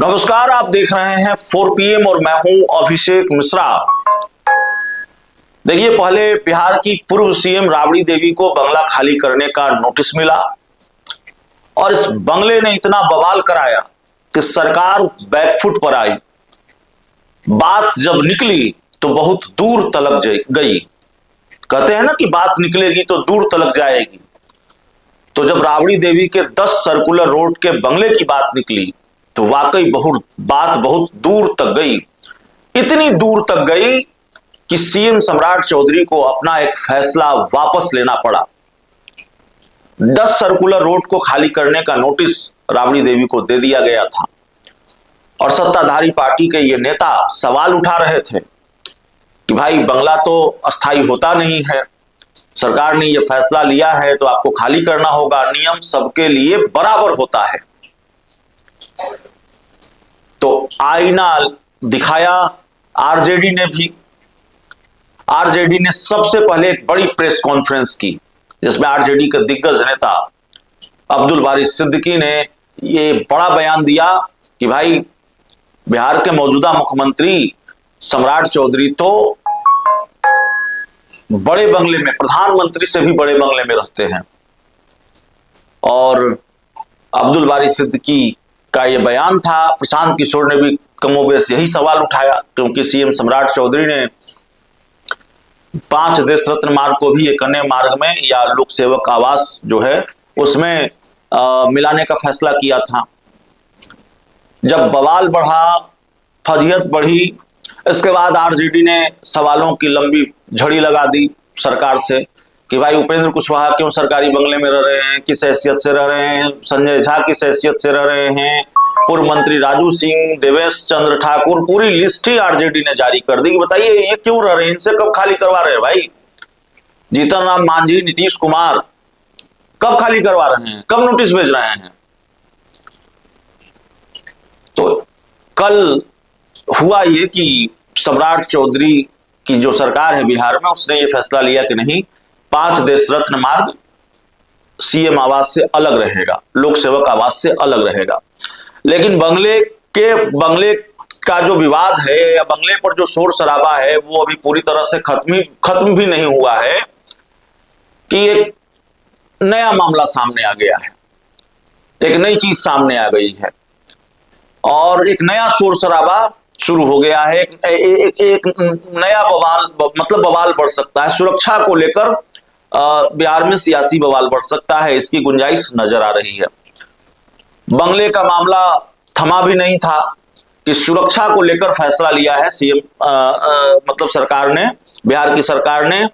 नमस्कार, आप देख रहे हैं 4 PM और मैं हूं अभिषेक मिश्रा। देखिए, पहले बिहार की पूर्व सीएम राबड़ी देवी को बंगला खाली करने का नोटिस मिला और इस बंगले ने इतना बवाल कराया कि सरकार बैकफुट पर आई। बात जब निकली तो बहुत दूर तलक गई। कहते हैं ना कि बात निकलेगी तो दूर तलक जाएगी। तो जब राबड़ी देवी के 10 सर्कुलर रोड के बंगले की बात निकली तो वाकई बात बहुत दूर तक गई। इतनी दूर तक गई कि सीएम सम्राट चौधरी को अपना एक फैसला वापस लेना पड़ा। 10 सर्कुलर रोड को खाली करने का नोटिस राबड़ी देवी को दे दिया गया था और सत्ताधारी पार्टी के ये नेता सवाल उठा रहे थे कि भाई, बंगला तो अस्थायी होता नहीं है, सरकार ने यह फैसला लिया है तो आपको खाली करना होगा, नियम सबके लिए बराबर होता है। तो आईना दिखाया आरजेडी ने भी। आरजेडी ने सबसे पहले एक बड़ी प्रेस कॉन्फ्रेंस की जिसमें आरजेडी के दिग्गज नेता अब्दुल बारी सिद्दीकी ने ये बड़ा बयान दिया कि भाई, बिहार के मौजूदा मुख्यमंत्री सम्राट चौधरी तो बड़े बंगले में, प्रधानमंत्री से भी बड़े बंगले में रहते हैं। और अब्दुल बारी सिद्दीकी का ये बयान था। प्रशांत किशोर ने भी कमोबेश यही सवाल उठाया, क्योंकि सीएम सम्राट चौधरी ने 5 देश रत्न मार्ग को भी एक अन्य मार्ग में या लोक सेवक आवास जो है उसमें मिलाने का फैसला किया था। जब बवाल बढ़ा, फजीहत बढ़ी, इसके बाद आरजेडी ने सवालों की लंबी झड़ी लगा दी सरकार से कि भाई, उपेंद्र कुशवाहा क्यों सरकारी बंगले में रह रहे हैं, किस हैसियत से रह रहे हैं, संजय झा किस हैसियत से रह रहे हैं, पूर्व मंत्री राजू सिंह, देवेश चंद्र ठाकुर, पूरी लिस्ट ही आरजेडी ने जारी कर दी कि बताइए ये क्यों रह रहे हैं, इनसे कब खाली करवा रहे हैं भाई। जीतन राम मांझी, नीतीश कुमार कब खाली करवा रहे हैं, कब नोटिस भेज रहे हैं। तो कल हुआ ये कि सम्राट चौधरी की जो सरकार है बिहार में, उसने ये फैसला लिया कि नहीं, 5 देश रत्न मार्ग सीएम आवास से अलग रहेगा, लोक सेवक आवास से अलग रहेगा। लेकिन बंगले का जो विवाद है या बंगले पर जो शोर शराबा है वो अभी पूरी तरह से खत्म भी नहीं हुआ है कि एक नया मामला सामने आ गया है, एक नई चीज सामने आ गई है और एक नया शोर शराबा शुरू हो गया है। एक नया बवाल बढ़ सकता है। सुरक्षा को लेकर बिहार में सियासी बवाल बढ़ सकता है, इसकी गुंजाइश नजर आ रही है। बंगले का मामला थमा भी नहीं था कि सुरक्षा को लेकर फैसला लिया है सीएम सरकार ने, बिहार की सरकार ने,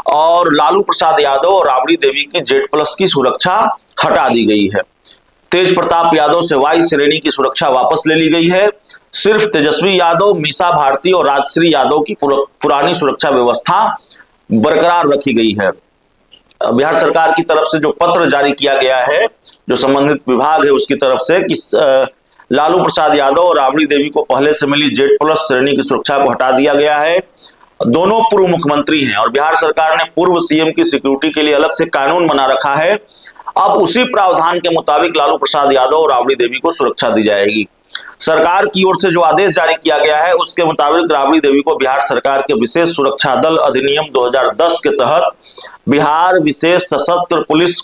और लालू प्रसाद यादव और राबड़ी देवी की Z+ की सुरक्षा हटा दी गई है। तेज प्रताप यादव से वाई श्रेणी की सुरक्षा वापस ले ली गई है। सिर्फ तेजस्वी यादव, मीसा भारती और राजश्री यादव की पुरानी सुरक्षा व्यवस्था बरकरार रखी गई है। बिहार सरकार की तरफ से जो पत्र जारी किया गया है, जो संबंधित विभाग है उसकी तरफ से, कि लालू प्रसाद यादव और राबड़ी देवी को पहले से मिली Z+ श्रेणी की सुरक्षा को हटा दिया गया है। दोनों पूर्व मुख्यमंत्री हैं और बिहार सरकार ने पूर्व सीएम की सिक्योरिटी के लिए अलग से कानून बना रखा है। अब उसी प्रावधान के मुताबिक लालू प्रसाद यादव और राबड़ी देवी को सुरक्षा दी जाएगी। सरकार की ओर से जो आदेश जारी किया गया है उसके मुताबिक राबड़ी देवी को बिहार सरकार के विशेष सुरक्षा दल अधिनियम 2010 के तहत बिहार विशेष सशस्त्र पुलिस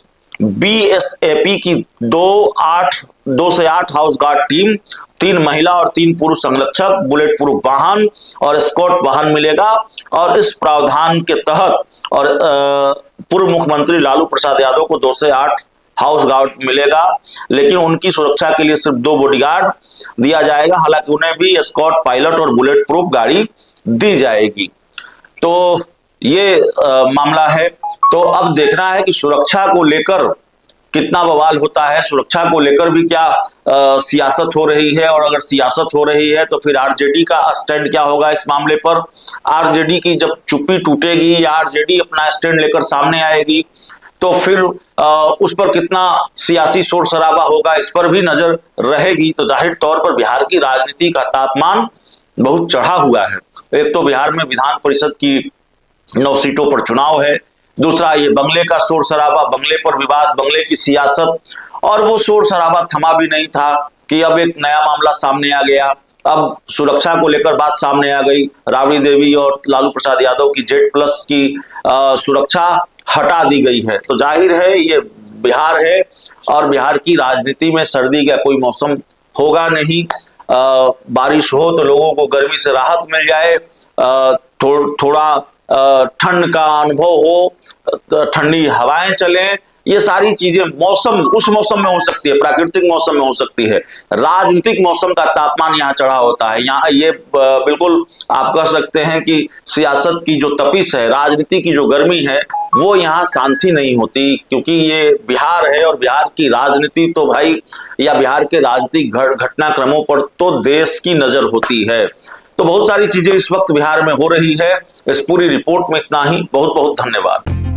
BSAP की 2 से 8 हाउस गार्ड टीम, 3 महिला और 3 पुरुष संरक्षक, बुलेट प्रूफ वाहन और एस्कॉर्ट वाहन मिलेगा। और इस प्रावधान के तहत और पूर्व मुख्यमंत्री लालू प्रसाद यादव को 2 से 8 हाउस गार्ड मिलेगा, लेकिन उनकी सुरक्षा के लिए सिर्फ 2 बॉडीगार्ड दिया जाएगा। हालांकि उन्हें भी एस्कॉर्ट पायलट और बुलेट प्रूफ गाड़ी दी जाएगी। तो ये मामला है। तो अब देखना है कि सुरक्षा को लेकर कितना बवाल होता है, सुरक्षा को लेकर भी क्या सियासत हो रही है, और अगर सियासत हो रही है तो फिर आरजेडी का स्टैंड क्या होगा इस मामले पर। आरजेडी की जब चुप्पी टूटेगी या आरजेडी अपना स्टैंड लेकर सामने आएगी तो फिर उस पर कितना सियासी शोर शराबा होगा, इस पर भी नजर रहेगी। तो जाहिर तौर पर बिहार की राजनीति का तापमान बहुत चढ़ा हुआ है। एक तो बिहार में विधान परिषद की 9 सीटों पर चुनाव है, दूसरा ये बंगले का शोर शराबा, बंगले पर विवाद, बंगले की सियासत, और वो शोर शराबा थमा भी नहीं था। कि अब एक नया मामला सामने आ गया। अब सुरक्षा को लेकर बात सामने आ गई। राबड़ी देवी और लालू प्रसाद यादव की Z+ की सुरक्षा हटा दी गई है। तो जाहिर है ये बिहार है और बिहार की राजनीति में सर्दी का कोई मौसम होगा नहीं। बारिश हो तो लोगों को गर्मी से राहत मिल जाए, थोड़ा ठंड का अनुभव हो, ठंडी हवाएं चलें, ये सारी चीजें मौसम उस मौसम में हो सकती है, प्राकृतिक मौसम में हो सकती है। राजनीतिक मौसम का तापमान यहाँ चढ़ा होता है। यहाँ ये बिल्कुल आप कह सकते हैं कि सियासत की जो तपिश है, राजनीति की जो गर्मी है, वो यहाँ शांति नहीं होती, क्योंकि ये बिहार है और बिहार की राजनीति तो भाई, या बिहार के राजनीतिक घटनाक्रमों पर तो देश की नजर होती है। तो बहुत सारी चीजें इस वक्त बिहार में हो रही है। इस पूरी रिपोर्ट में इतना ही। बहुत बहुत धन्यवाद।